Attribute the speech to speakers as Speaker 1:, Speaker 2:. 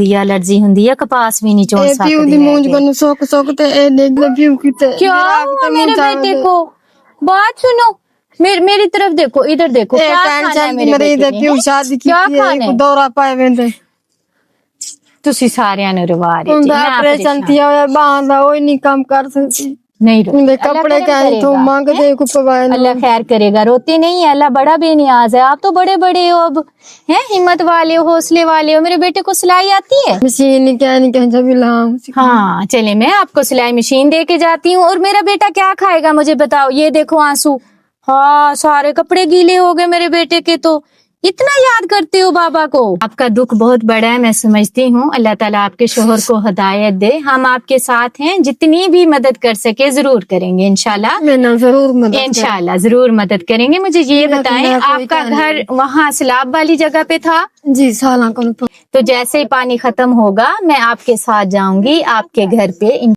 Speaker 1: दिया एलर्जी ਹੁੰਦੀ है कपास भी नहीं चोड़
Speaker 2: ए
Speaker 1: सकते
Speaker 2: पीऊ दी मूंज बनु सोक सोक ते ए देख ले पीऊ किते
Speaker 1: क्या हुआ मेरे बेटे को? बात सुनो, मेरी तरफ देखो, इधर देखो,
Speaker 2: ए
Speaker 1: क्या खाना है
Speaker 2: टेंशन
Speaker 1: मेरे
Speaker 2: मेरे
Speaker 1: बेटे
Speaker 2: इधर
Speaker 1: ने,
Speaker 2: पीऊ
Speaker 1: हैं?
Speaker 2: शादी की
Speaker 1: क्या
Speaker 2: थी
Speaker 1: खाना है?
Speaker 2: दौरा पाए वेंदे
Speaker 1: ਤੁਸੀਂ ਸਾਰਿਆਂ ਨੂੰ ਰਵਾ ਰਹੇ ਜੀ,
Speaker 2: उनका
Speaker 1: मैं
Speaker 2: ऑपरेशन
Speaker 1: परेशान
Speaker 2: थी बांधा ओए नहीं काम कर सकती
Speaker 1: नहीं रो,
Speaker 2: उनके
Speaker 1: अल्लाह
Speaker 2: कपड़े
Speaker 1: करम
Speaker 2: क्या है तो
Speaker 1: करेगा,
Speaker 2: मांग
Speaker 1: हैं?
Speaker 2: दे को पवाए
Speaker 1: अल्लाह खैर करेगा, रोती नहीं है, अल्लाह बड़ा बेनियाज है। आप तो बड़े बड़े हो अब, हैं, हिम्मत वाले हो, हौसले वाले हो। मेरे बेटे को सिलाई आती है?
Speaker 2: मशीन क्या नहीं कहीं जब लाऊं
Speaker 1: हाँ चले, मैं आपको सिलाई मशीन दे के जाती हूँ। और मेरा बेटा क्या खाएगा मुझे बताओ? ये देखो आंसू, हाँ सारे कपड़े गीले हो गए मेरे बेटे के। तो इतना याद करते हो बाबा को? आपका दुख बहुत बड़ा है, मैं समझती हूँ। अल्लाह ताला आपके शोहर को हिदायत दे। हम आपके साथ हैं, जितनी भी मदद कर सके जरूर करेंगे इंशाल्लाह।
Speaker 2: मैंने जरूर मदद
Speaker 1: इंशाल्लाह जरूर मदद करेंगे। मुझे ये
Speaker 2: मेरा तो
Speaker 1: बताएं,
Speaker 2: मेरा कोई
Speaker 1: आपका
Speaker 2: क्या
Speaker 1: घर वहाँ सैलाब वाली जगह पे था?
Speaker 2: जी साला को
Speaker 1: तो जैसे ही पानी खत्म होगा मैं आपके साथ जाऊंगी आपके घर पे।